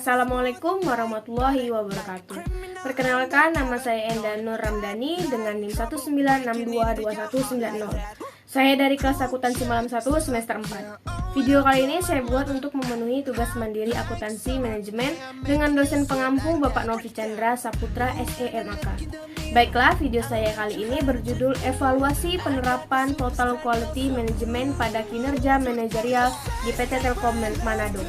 Assalamualaikum warahmatullahi wabarakatuh. Perkenalkan, nama saya Enda Nur Ramdhani dengan NIM 196222190. Saya dari kelas Akuntansi Malam 1 semester 4. Video kali ini saya buat untuk memenuhi tugas mandiri akuntansi manajemen dengan dosen pengampu Bapak Novi Chandra Saputra SEMAK. Baiklah, video saya kali ini berjudul Evaluasi Penerapan Total Quality Management pada Kinerja Manajerial di PT Telkom Manado.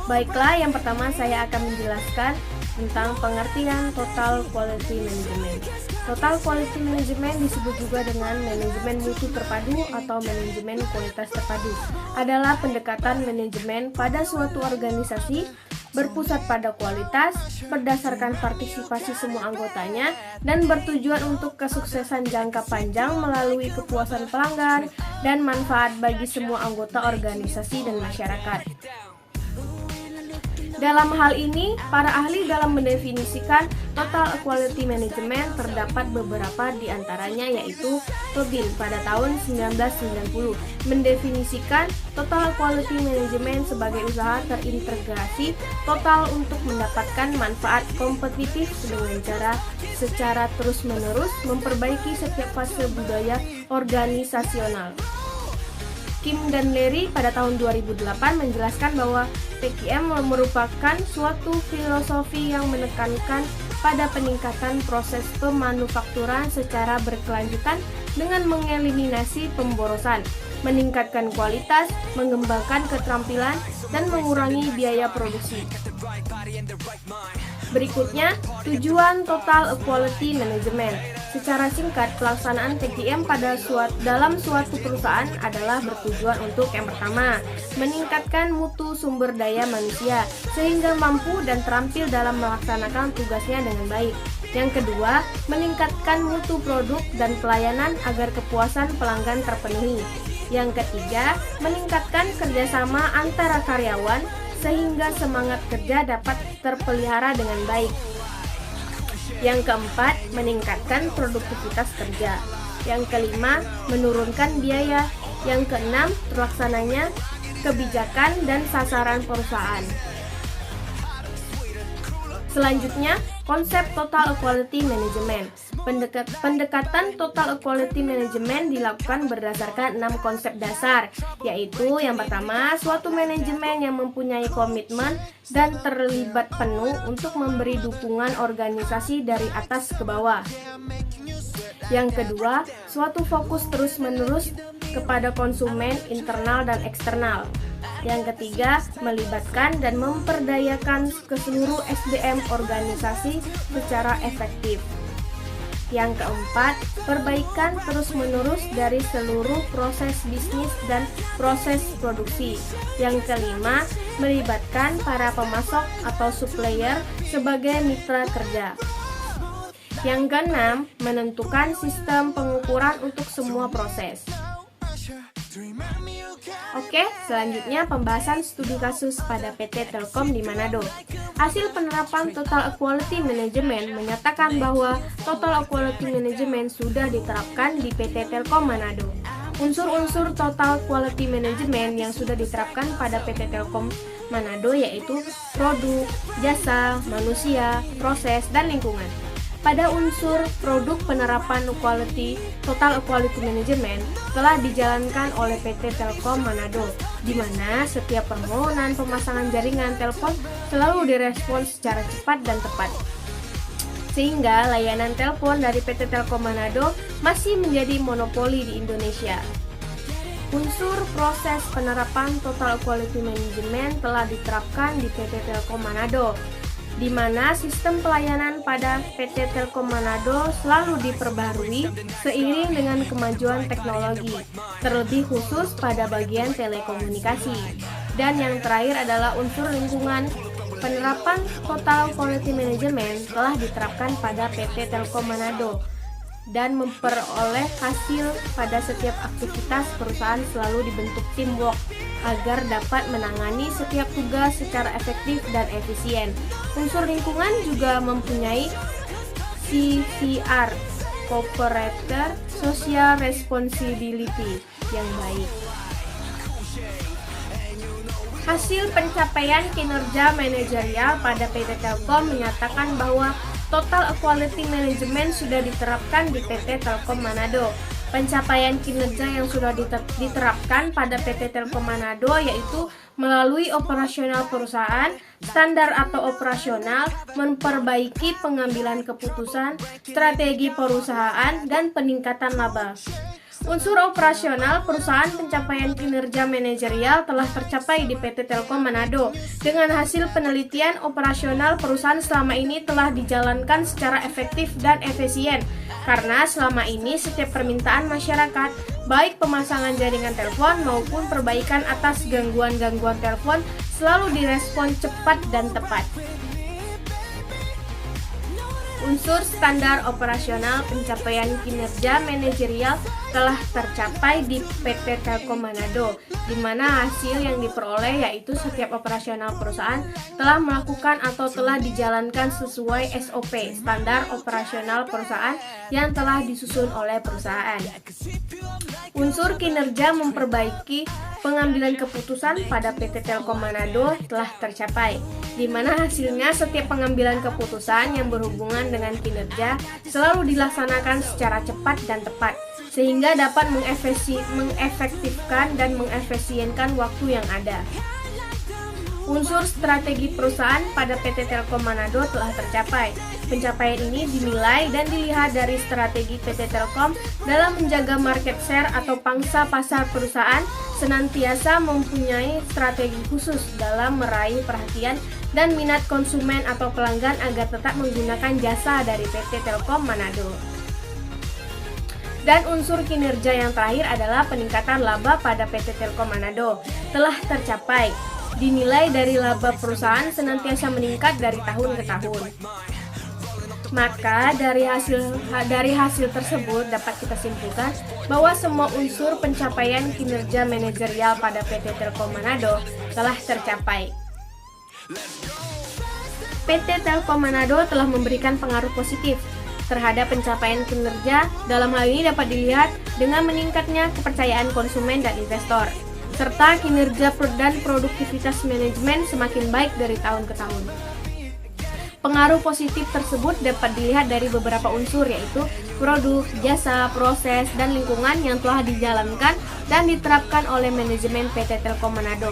Baiklah, yang pertama saya akan menjelaskan tentang pengertian Total Quality Management. Total Quality Management disebut juga dengan manajemen mutu terpadu atau manajemen kualitas terpadu. Adalah pendekatan manajemen pada suatu organisasi berpusat pada kualitas, berdasarkan partisipasi semua anggotanya, dan bertujuan untuk kesuksesan jangka panjang melalui kepuasan pelanggan dan manfaat bagi semua anggota organisasi dan masyarakat. Dalam hal ini, para ahli dalam mendefinisikan Total Quality Management terdapat beberapa di antaranya, yaitu Tobin pada tahun 1990 mendefinisikan Total Quality Management sebagai usaha terintegrasi total untuk mendapatkan manfaat kompetitif dengan cara secara terus-menerus memperbaiki setiap fase budaya organisasional. Kim dan Larry pada tahun 2008 menjelaskan bahwa TQM merupakan suatu filosofi yang menekankan pada peningkatan proses pemanufakturan secara berkelanjutan dengan mengeliminasi pemborosan, meningkatkan kualitas, mengembangkan keterampilan, dan mengurangi biaya produksi. Berikutnya, tujuan Total Quality Management. Secara singkat, pelaksanaan TQM dalam suatu perusahaan adalah bertujuan untuk yang pertama, meningkatkan mutu sumber daya manusia sehingga mampu dan terampil dalam melaksanakan tugasnya dengan baik. Yang kedua, meningkatkan mutu produk dan pelayanan agar kepuasan pelanggan terpenuhi. Yang ketiga, meningkatkan kerjasama antara karyawan sehingga semangat kerja dapat terpelihara dengan baik. Yang keempat, meningkatkan produktivitas kerja. Yang kelima, menurunkan biaya. Yang keenam, terlaksananya kebijakan dan sasaran perusahaan. Selanjutnya, konsep Total Quality Management. Pendekatan Total Quality Management dilakukan berdasarkan 6 konsep dasar, yaitu yang pertama, suatu manajemen yang mempunyai komitmen dan terlibat penuh untuk memberi dukungan organisasi dari atas ke bawah. Yang kedua, suatu fokus terus-menerus kepada konsumen internal dan eksternal. Yang ketiga, melibatkan dan memperdayakan ke seluruh SDM organisasi secara efektif. Yang keempat, perbaikan terus-menerus dari seluruh proses bisnis dan proses produksi. Yang kelima, melibatkan para pemasok atau supplier sebagai mitra kerja. Yang keenam, menentukan sistem pengukuran untuk semua proses. Oke, selanjutnya pembahasan studi kasus pada PT Telkom di Manado. Hasil penerapan Total Quality Management menyatakan bahwa Total Quality Management sudah diterapkan di PT Telkom Manado. Unsur-unsur Total Quality Management yang sudah diterapkan pada PT Telkom Manado yaitu produk, jasa, manusia, proses, dan lingkungan. Pada unsur produk, penerapan Total Quality Management telah dijalankan oleh PT Telkom Manado, di mana setiap permohonan pemasangan jaringan telepon selalu direspons secara cepat dan tepat. Sehingga layanan telepon dari PT Telkom Manado masih menjadi monopoli di Indonesia. Unsur proses penerapan Total Quality Management telah diterapkan di PT Telkom Manado, di mana sistem pelayanan pada PT Telkom Manado selalu diperbaharui seiring dengan kemajuan teknologi, terlebih khusus pada bagian telekomunikasi. Dan yang terakhir adalah unsur lingkungan. Penerapan Total Quality Management telah diterapkan pada PT Telkom Manado dan memperoleh hasil pada setiap aktivitas perusahaan selalu dibentuk teamwork agar dapat menangani setiap tugas secara efektif dan efisien. Unsur lingkungan juga mempunyai CSR, Corporate Social Responsibility, yang baik. Hasil pencapaian kinerja manajerial pada PT Telkom menyatakan bahwa Total Quality Management sudah diterapkan di PT Telkom Manado. Pencapaian kinerja yang sudah diterapkan pada PT Telkom Manado yaitu melalui operasional perusahaan, standar atau operasional, memperbaiki pengambilan keputusan, strategi perusahaan, dan peningkatan laba. Unsur operasional perusahaan pencapaian kinerja manajerial telah tercapai di PT Telkom Manado. Dengan hasil penelitian operasional perusahaan selama ini telah dijalankan secara efektif dan efisien. Karena selama ini setiap permintaan masyarakat, baik pemasangan jaringan telepon maupun perbaikan atas gangguan-gangguan telepon selalu direspon cepat dan tepat. Unsur standar operasional pencapaian kinerja manajerial telah tercapai di PT Telkom Manado, di mana hasil yang diperoleh yaitu setiap operasional perusahaan telah melakukan atau telah dijalankan sesuai SOP, standar operasional perusahaan yang telah disusun oleh perusahaan. Unsur kinerja memperbaiki pengambilan keputusan pada PT Telkom Manado telah tercapai, di mana hasilnya setiap pengambilan keputusan yang berhubungan dengan kinerja selalu dilaksanakan secara cepat dan tepat, sehingga dapat mengefektifkan dan mengefisienkan waktu yang ada. Unsur strategi perusahaan pada PT Telkom Manado telah tercapai. Pencapaian ini dinilai dan dilihat dari strategi PT Telkom dalam menjaga market share atau pangsa pasar perusahaan senantiasa mempunyai strategi khusus dalam meraih perhatian dan minat konsumen atau pelanggan agar tetap menggunakan jasa dari PT Telkom Manado. Dan unsur kinerja yang terakhir adalah peningkatan laba pada PT Telkom Manado telah tercapai. Dinilai dari laba perusahaan senantiasa meningkat dari tahun ke tahun. Maka dari hasil tersebut dapat kita simpulkan bahwa semua unsur pencapaian kinerja manajerial pada PT Telkom Manado telah tercapai. PT Telkom Manado telah memberikan pengaruh positif terhadap pencapaian kinerja. Dalam hal ini dapat dilihat dengan meningkatnya kepercayaan konsumen dan investor, serta kinerja dan produktivitas manajemen semakin baik dari tahun ke tahun. Pengaruh positif tersebut dapat dilihat dari beberapa unsur, yaitu produk, jasa, proses, dan lingkungan yang telah dijalankan dan diterapkan oleh manajemen PT Telkom Manado,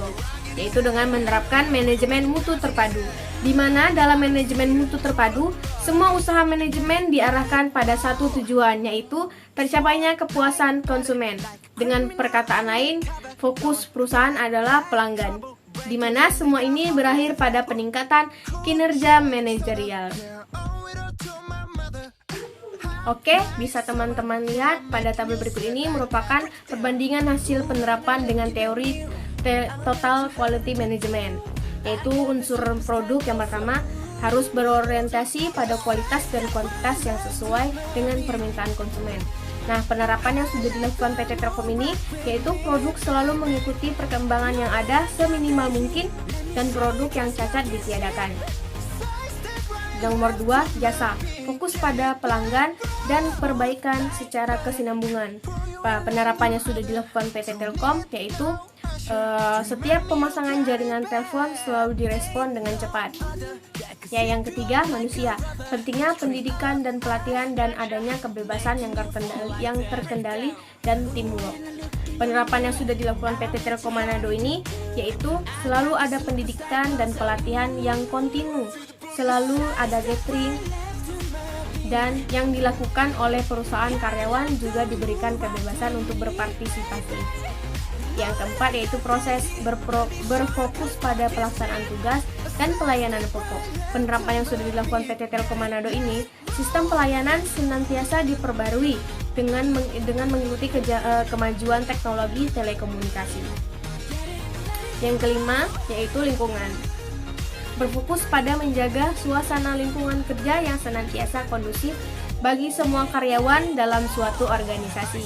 yaitu dengan menerapkan manajemen mutu terpadu, di mana dalam manajemen mutu terpadu, semua usaha manajemen diarahkan pada satu tujuan, yaitu tercapainya kepuasan konsumen. Dengan perkataan lain, fokus perusahaan adalah pelanggan, di mana semua ini berakhir pada peningkatan kinerja manajerial. Oke, bisa teman-teman lihat pada tabel berikut ini merupakan perbandingan hasil penerapan dengan teori Total Quality Management, yaitu unsur produk yang pertama harus berorientasi pada kualitas dan kuantitas yang sesuai dengan permintaan konsumen. Nah, penerapan yang sudah dilakukan PT Telkom ini yaitu produk selalu mengikuti perkembangan yang ada seminimal mungkin dan produk yang cacat ditiadakan. Yang nomor 2, jasa. Fokus pada pelanggan dan perbaikan secara kesinambungan. Penerapan yang sudah dilakukan PT Telkom yaitu setiap pemasangan jaringan telepon selalu direspon dengan cepat. Ya, yang ketiga, manusia. Pentingnya pendidikan dan pelatihan dan adanya kebebasan yang terkendali dan teamwork. Penerapan yang sudah dilakukan PT Telkom Manado ini yaitu selalu ada pendidikan dan pelatihan yang kontinu, selalu ada gathering, dan yang dilakukan oleh perusahaan karyawan juga diberikan kebebasan untuk berpartisipasi. Yang keempat yaitu proses berfokus pada pelaksanaan tugas dan pelayanan pokok. Penerapan yang sudah dilakukan PT Telkom Manado ini, sistem pelayanan senantiasa diperbarui dengan mengikuti kemajuan teknologi telekomunikasi. Yang kelima yaitu lingkungan. Berfokus pada menjaga suasana lingkungan kerja yang senantiasa kondusif bagi semua karyawan dalam suatu organisasi.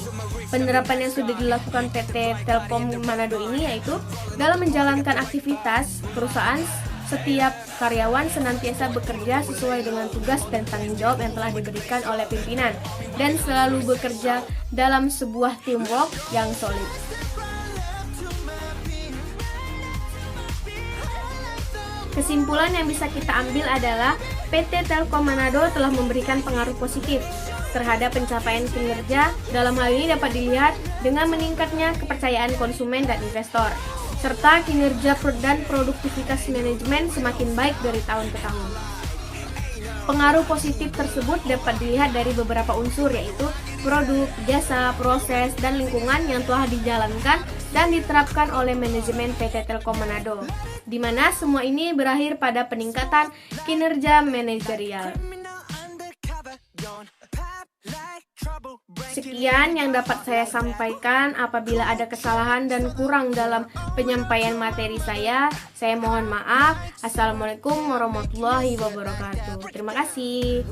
Penerapan yang sudah dilakukan PT Telkom Manado ini yaitu dalam menjalankan aktivitas perusahaan, setiap karyawan senantiasa bekerja sesuai dengan tugas dan tanggung jawab yang telah diberikan oleh pimpinan dan selalu bekerja dalam sebuah teamwork yang solid. Kesimpulan yang bisa kita ambil adalah PT Telkom Manado telah memberikan pengaruh positif terhadap pencapaian kinerja. Dalam hal ini dapat dilihat dengan meningkatnya kepercayaan konsumen dan investor, serta kinerja dan produktivitas manajemen semakin baik dari tahun ke tahun. Pengaruh positif tersebut dapat dilihat dari beberapa unsur, yaitu produk, jasa, proses, dan lingkungan yang telah dijalankan dan diterapkan oleh manajemen PT Telkom Manado, di mana semua ini berakhir pada peningkatan kinerja manajerial. Sekian yang dapat saya sampaikan. Apabila ada kesalahan dan kurang dalam penyampaian materi saya mohon maaf. Assalamualaikum warahmatullahi wabarakatuh. Terima kasih.